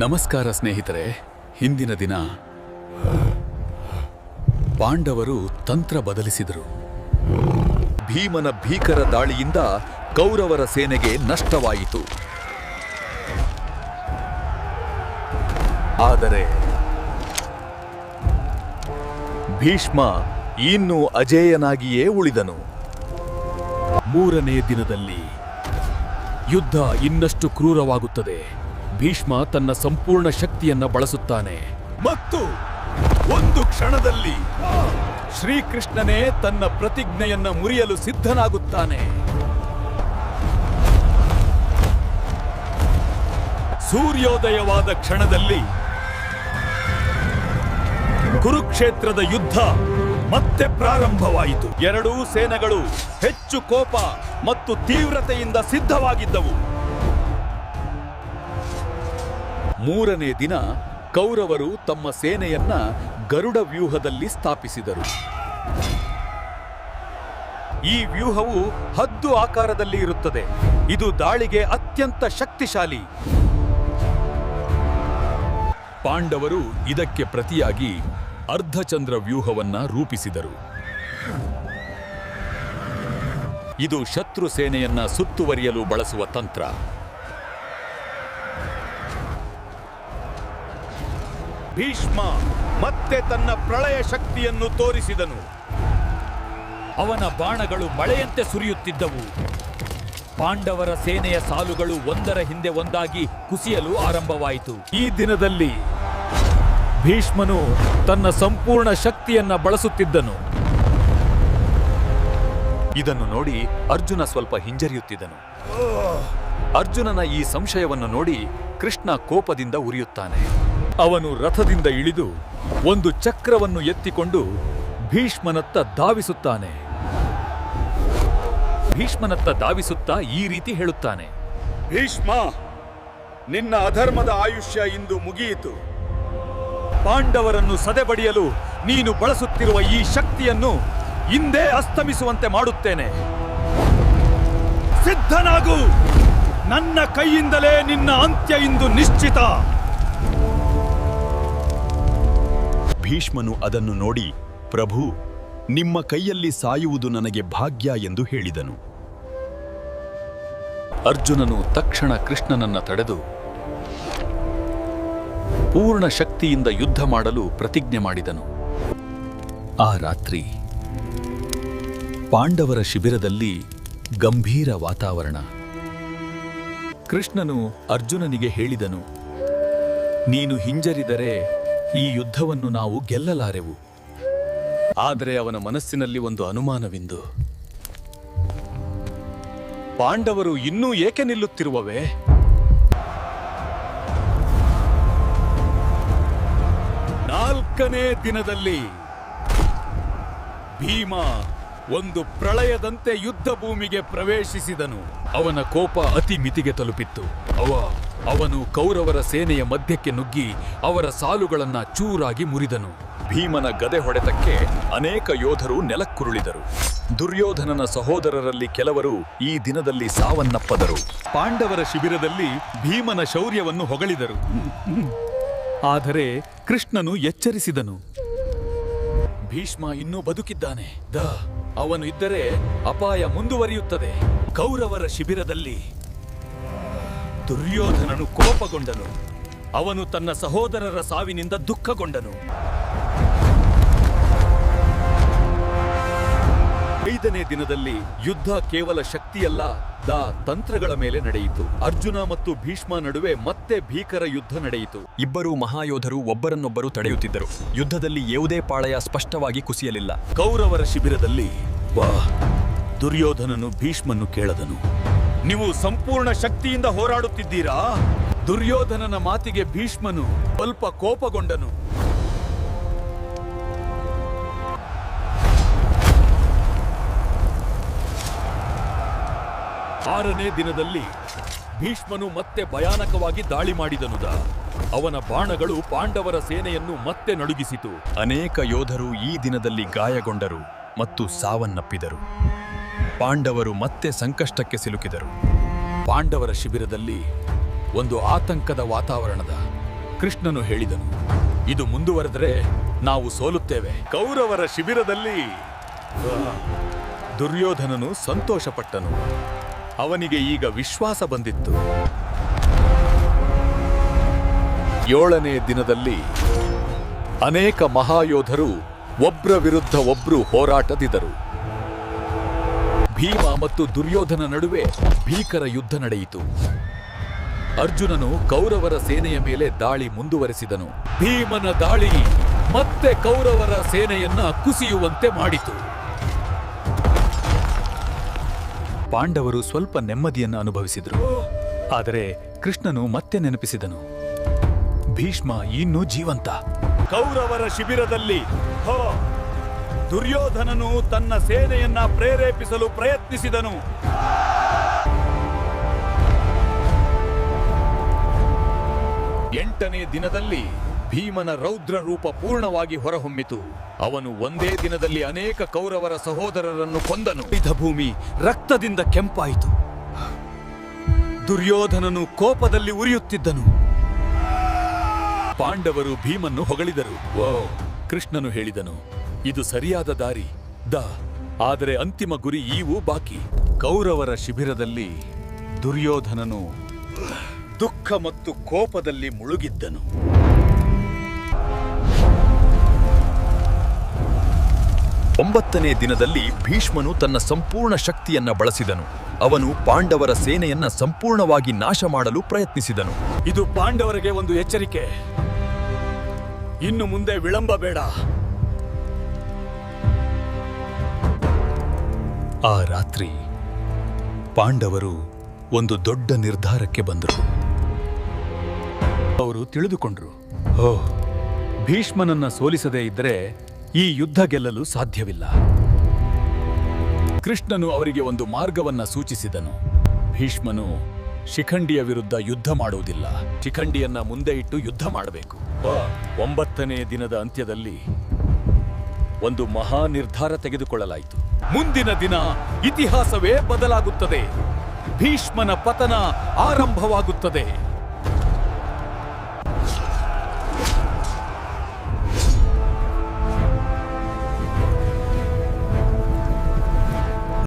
ನಮಸ್ಕಾರ ಸ್ನೇಹಿತರೆ. ಹಿಂದಿನ ದಿನ ಪಾಂಡವರು ತಂತ್ರ ಬದಲಿಸಿದರು. ಭೀಮನ ಭೀಕರ ದಾಳಿಯಿಂದ ಕೌರವರ ಸೇನೆಗೆ ನಷ್ಟವಾಯಿತು. ಆದರೆ ಭೀಷ್ಮ ಇನ್ನೂ ಅಜೇಯನಾಗಿಯೇ ಉಳಿದನು. ಮೂರನೇ ದಿನದಲ್ಲಿ ಯುದ್ಧ ಇನ್ನಷ್ಟು ಕ್ರೂರವಾಗುತ್ತದೆ. ಭೀಷ್ಮ ತನ್ನ ಸಂಪೂರ್ಣ ಶಕ್ತಿಯನ್ನ ಬಳಸುತ್ತಾನೆ ಮತ್ತು ಒಂದು ಕ್ಷಣದಲ್ಲಿ ಶ್ರೀಕೃಷ್ಣನೇ ತನ್ನ ಪ್ರತಿಜ್ಞೆಯನ್ನ ಮುರಿಯಲು ಸಿದ್ಧನಾಗುತ್ತಾನೆ. ಸೂರ್ಯೋದಯವಾದ ಕ್ಷಣದಲ್ಲಿ ಕುರುಕ್ಷೇತ್ರದ ಯುದ್ಧ ಮತ್ತೆ ಪ್ರಾರಂಭವಾಯಿತು. ಎರಡೂ ಸೇನೆಗಳು ಹೆಚ್ಚು ಕೋಪ ಮತ್ತು ತೀವ್ರತೆಯಿಂದ ಸಿದ್ಧವಾಗಿದ್ದವು. ಮೂರನೇ ದಿನ ಕೌರವರು ತಮ್ಮ ಸೇನೆಯನ್ನ ಗರುಡ ವ್ಯೂಹದಲ್ಲಿ ಸ್ಥಾಪಿಸಿದರು. ಈ ವ್ಯೂಹವು ಹದ್ದು ಆಕಾರದಲ್ಲಿ ಇರುತ್ತದೆ. ಇದು ದಾಳಿಗೆ ಅತ್ಯಂತ ಶಕ್ತಿಶಾಲಿ. ಪಾಂಡವರು ಇದಕ್ಕೆ ಪ್ರತಿಯಾಗಿ ಅರ್ಧಚಂದ್ರ ವ್ಯೂಹವನ್ನ ರೂಪಿಸಿದರು. ಇದು ಶತ್ರು ಸೇನೆಯನ್ನ ಸುತ್ತುವರಿಯಲು ಬಳಸುವ ತಂತ್ರ. ಭೀಷ್ಮ ಮತ್ತೆ ತನ್ನ ಪ್ರಳಯ ಶಕ್ತಿಯನ್ನು ತೋರಿಸಿದನು. ಅವನ ಬಾಣಗಳು ಮಳೆಯಂತೆ ಸುರಿಯುತ್ತಿದ್ದವು. ಪಾಂಡವರ ಸೇನೆಯ ಸಾಲುಗಳು ಒಂದರ ಹಿಂದೆ ಒಂದಾಗಿ ಕುಸಿಯಲು ಆರಂಭವಾಯಿತು. ಈ ದಿನದಲ್ಲಿ ಭೀಷ್ಮನು ತನ್ನ ಸಂಪೂರ್ಣ ಶಕ್ತಿಯನ್ನ ಬಳಸುತ್ತಿದ್ದನು. ಇದನ್ನು ನೋಡಿ ಅರ್ಜುನ ಸ್ವಲ್ಪ ಹಿಂಜರಿಯುತ್ತಿದ್ದನು. ಅರ್ಜುನನ ಈ ಸಂಶಯವನ್ನು ನೋಡಿ ಕೃಷ್ಣ ಕೋಪದಿಂದ ಉರಿಯುತ್ತಾನೆ. ಅವನು ರಥದಿಂದ ಇಳಿದು ಒಂದು ಚಕ್ರವನ್ನು ಎತ್ತಿಕೊಂಡು ಭೀಷ್ಮನತ್ತ ಧಾವಿಸುತ್ತಾನೆ. ಭೀಷ್ಮನತ್ತ ಧಾವಿಸುತ್ತಾ ಈ ರೀತಿ ಹೇಳುತ್ತಾನೆ: ಭೀಷ್ಮ, ನಿನ್ನ ಅಧರ್ಮದ ಆಯುಷ್ಯ ಇಂದು ಮುಗಿಯಿತು. ಪಾಂಡವರನ್ನು ಸದೆಬಡಿಯಲು ನೀನು ಬಳಸುತ್ತಿರುವ ಈ ಶಕ್ತಿಯನ್ನು ಇಂದೇ ಅಸ್ತಮಿಸುವಂತೆ ಮಾಡುತ್ತೇನೆ. ಸಿದ್ಧನಾಗು, ನನ್ನ ಕೈಯಿಂದಲೇ ನಿನ್ನ ಅಂತ್ಯ ಇಂದು ನಿಶ್ಚಿತ. ಭೀಷ್ಮನು ಅದನ್ನು ನೋಡಿ, ಪ್ರಭು, ನಿಮ್ಮ ಕೈಯಲ್ಲಿ ಸಾಯುವುದು ನನಗೆ ಭಾಗ್ಯ ಎಂದು ಹೇಳಿದನು. ಅರ್ಜುನನು ತಕ್ಷಣ ಕೃಷ್ಣನನ್ನ ತಡೆದು ಪೂರ್ಣ ಶಕ್ತಿಯಿಂದ ಯುದ್ಧ ಮಾಡಲು ಪ್ರತಿಜ್ಞೆ ಮಾಡಿದನು. ಆ ರಾತ್ರಿ ಪಾಂಡವರ ಶಿಬಿರದಲ್ಲಿ ಗಂಭೀರ ವಾತಾವರಣ. ಕೃಷ್ಣನು ಅರ್ಜುನನಿಗೆ ಹೇಳಿದನು, ನೀನು ಹಿಂಜರಿದರೆ ಈ ಯುದ್ಧವನ್ನು ನಾವು ಗೆಲ್ಲಲಾರೆವು. ಆದರೆ ಅವನ ಮನಸ್ಸಿನಲ್ಲಿ ಒಂದು ಅನುಮಾನವಿಂದು. ಪಾಂಡವರು ಇನ್ನೂ ಏಕೆ ನಿಲ್ಲುತ್ತಿರುವವೇ? ನಾಲ್ಕನೇ ದಿನದಲ್ಲಿ ಭೀಮ ಒಂದು ಪ್ರಳಯದಂತೆ ಯುದ್ಧ ಭೂಮಿಗೆ ಪ್ರವೇಶಿಸಿದನು. ಅವನ ಕೋಪ ಅತಿ ಮಿತಿಗೆ ತಲುಪಿತ್ತು. ಅವನು ಕೌರವರ ಸೇನೆಯ ಮಧ್ಯಕ್ಕೆ ನುಗ್ಗಿ ಅವರ ಸಾಲುಗಳನ್ನ ಚೂರಾಗಿ ಮುರಿದನು. ಭೀಮನ ಗದೆ ಹೊಡೆತಕ್ಕೆ ಅನೇಕ ಯೋಧರು ನೆಲಕ್ಕುರುಳಿದರು. ದುರ್ಯೋಧನನ ಸಹೋದರರಲ್ಲಿ ಕೆಲವರು ಈ ದಿನದಲ್ಲಿ ಸಾವನ್ನಪ್ಪದರು. ಪಾಂಡವರ ಶಿಬಿರದಲ್ಲಿ ಭೀಮನ ಶೌರ್ಯವನ್ನು ಹೊಗಳಿದರು. ಆದರೆ ಕೃಷ್ಣನು ಎಚ್ಚರಿಸಿದನು, ಭೀಷ್ಮ ಇನ್ನೂ ಬದುಕಿದ್ದಾನೆ. ಅವನು ಇದ್ದರೆ ಅಪಾಯ ಮುಂದುವರಿಯುತ್ತದೆ. ಕೌರವರ ಶಿಬಿರದಲ್ಲಿ ದುರ್ಯೋಧನನು ಕೋಪಗೊಂಡನು. ಅವನು ತನ್ನ ಸಹೋದರರ ಸಾವಿನಿಂದ ದುಃಖಗೊಂಡನು. 5ನೇ ದಿನದಲ್ಲಿ ಯುದ್ಧ ಕೇವಲ ಶಕ್ತಿಯಲ್ಲ, ತಂತ್ರಗಳ ಮೇಲೆ ನಡೆಯಿತು. ಅರ್ಜುನ ಮತ್ತು ಭೀಷ್ಮ ನಡುವೆ ಮತ್ತೆ ಭೀಕರ ಯುದ್ಧ ನಡೆಯಿತು. ಇಬ್ಬರು ಮಹಾಯೋಧರು ಒಬ್ಬರನ್ನೊಬ್ಬರು ತಡೆಯುತ್ತಿದ್ದರು. ಯುದ್ಧದಲ್ಲಿ ಯಾವುದೇ ಪಾಳೆಯ ಸ್ಪಷ್ಟವಾಗಿ ಕುಸಿಯಲಿಲ್ಲ. ಕೌರವರ ಶಿಬಿರದಲ್ಲಿ ದುರ್ಯೋಧನನು ಭೀಷ್ಮನ್ನು ಕೇಳದನು, ನೀವು ಸಂಪೂರ್ಣ ಶಕ್ತಿಯಿಂದ ಹೋರಾಡುತ್ತಿದ್ದೀರಾ? ದುರ್ಯೋಧನನ ಮಾತಿಗೆ ಭೀಷ್ಮನು ಸ್ವಲ್ಪ ಕೋಪಗೊಂಡನು. ಆರನೇ ದಿನದಲ್ಲಿ ಭೀಷ್ಮನು ಮತ್ತೆ ಭಯಾನಕವಾಗಿ ದಾಳಿ ಮಾಡಿದನು. ಅವನ ಬಾಣಗಳು ಪಾಂಡವರ ಸೇನೆಯನ್ನು ಮತ್ತೆ ನಡುಗಿಸಿತು. ಅನೇಕ ಯೋಧರು ಈ ದಿನದಲ್ಲಿ ಗಾಯಗೊಂಡರು ಮತ್ತು ಸಾವನ್ನಪ್ಪಿದರು. ಪಾಂಡವರು ಮತ್ತೆ ಸಂಕಷ್ಟಕ್ಕೆ ಸಿಲುಕಿದರು. ಪಾಂಡವರ ಶಿಬಿರದಲ್ಲಿ ಒಂದು ಆತಂಕದ ವಾತಾವರಣದ ಕೃಷ್ಣನು ಹೇಳಿದನು, ಇದು ಮುಂದುವರೆದರೆ ನಾವು ಸೋಲುತ್ತೇವೆ. ಕೌರವರ ಶಿಬಿರದಲ್ಲಿ ದುರ್ಯೋಧನನು ಸಂತೋಷಪಟ್ಟನು. ಅವನಿಗೆ ಈಗ ವಿಶ್ವಾಸ ಬಂದಿತ್ತು. 7ನೇ ದಿನದಲ್ಲಿ ಅನೇಕ ಮಹಾಯೋಧರು ಒಬ್ರ ವಿರುದ್ಧ ಒಬ್ರು ಹೋರಾಟದಿದ್ದರು. ಭೀಮ ಮತ್ತು ದುರ್ಯೋಧನ ನಡುವೆ ಭೀಕರ ಯುದ್ಧ ನಡೆಯಿತು. ಅರ್ಜುನನು ಕೌರವರ ಸೇನೆಯ ಮೇಲೆ ದಾಳಿ ಮುಂದುವರೆಸಿದನು. ಭೀಮನ ದಾಳಿ ಮತ್ತೆ ಕೌರವರ ಸೇನೆಯನ್ನ ಕುಸಿಯುವಂತೆ ಮಾಡಿತು. ಪಾಂಡವರು ಸ್ವಲ್ಪ ನೆಮ್ಮದಿಯನ್ನು ಅನುಭವಿಸಿದರು. ಆದರೆ ಕೃಷ್ಣನು ಮತ್ತೆ ನೆನಪಿಸಿದನು, ಭೀಷ್ಮ ಇನ್ನೂ ಜೀವಂತ. ಕೌರವರ ಶಿಬಿರದಲ್ಲಿ ದುರ್ಯೋಧನನು ತನ್ನ ಸೇನೆಯನ್ನ ಪ್ರೇರೇಪಿಸಲು ಪ್ರಯತ್ನಿಸಿದನು. ಎಂಟನೇ ದಿನದಲ್ಲಿ ಭೀಮನ ರೌದ್ರ ರೂಪ ಪೂರ್ಣವಾಗಿ ಹೊರಹೊಮ್ಮಿತು. ಅವನು ಒಂದೇ ದಿನದಲ್ಲಿ ಅನೇಕ ಕೌರವರ ಸಹೋದರರನ್ನು ಕೊಂದನು. ಭೂಮಿ ರಕ್ತದಿಂದ ಕೆಂಪಾಯಿತು. ದುರ್ಯೋಧನನು ಕೋಪದಲ್ಲಿ ಉರಿಯುತ್ತಿದ್ದನು. ಪಾಂಡವರು ಭೀಮನ್ನು ಹೊಗಳಿದರು. ಕೃಷ್ಣನು ಹೇಳಿದನು, ಇದು ಸರಿಯಾದ ದಾರಿ ಆದರೆ ಅಂತಿಮ ಗುರಿ ಈವು ಬಾಕಿ. ಕೌರವರ ಶಿಬಿರದಲ್ಲಿ ದುರ್ಯೋಧನನು ದುಃಖ ಮತ್ತು ಕೋಪದಲ್ಲಿ ಮುಳುಗಿದ್ದನು. ಒಂಬತ್ತನೇ ದಿನದಲ್ಲಿ ಭೀಷ್ಮನು ತನ್ನ ಸಂಪೂರ್ಣ ಶಕ್ತಿಯನ್ನ ಬಳಸಿದನು. ಅವನು ಪಾಂಡವರ ಸೇನೆಯನ್ನ ಸಂಪೂರ್ಣವಾಗಿ ನಾಶ ಮಾಡಲು ಪ್ರಯತ್ನಿಸಿದನು. ಇದು ಪಾಂಡವರಿಗೆ ಒಂದು ಎಚ್ಚರಿಕೆ. ಇನ್ನು ಮುಂದೆ ವಿಳಂಬ ಬೇಡ. ಆ ರಾತ್ರಿ ಪಾಂಡವರು ಒಂದು ದೊಡ್ಡ ನಿರ್ಧಾರಕ್ಕೆ ಬಂದರು. ಅವರು ತಿಳಿದುಕೊಂಡ್ರು, ಭೀಷ್ಮನನ್ನ ಸೋಲಿಸದೇ ಇದ್ದರೆ ಈ ಯುದ್ಧ ಗೆಲ್ಲಲು ಸಾಧ್ಯವಿಲ್ಲ. ಕೃಷ್ಣನು ಅವರಿಗೆ ಒಂದು ಮಾರ್ಗವನ್ನ ಸೂಚಿಸಿದನು. ಭೀಷ್ಮನು ಶಿಖಂಡಿಯ ವಿರುದ್ಧ ಯುದ್ಧ ಮಾಡುವುದಿಲ್ಲ. ಶಿಖಂಡಿಯನ್ನ ಮುಂದೆ ಇಟ್ಟು ಯುದ್ಧ ಮಾಡಬೇಕು. 9ನೇ ದಿನದ ಅಂತ್ಯದಲ್ಲಿ ಒಂದು ಮಹಾ ನಿರ್ಧಾರ ತೆಗೆದುಕೊಳ್ಳಲಾಯಿತು. ಮುಂದಿನ ದಿನ ಇತಿಹಾಸವೇ ಬದಲಾಗುತ್ತದೆ. ಭೀಷ್ಮನ ಪತನ ಆರಂಭವಾಗುತ್ತದೆ.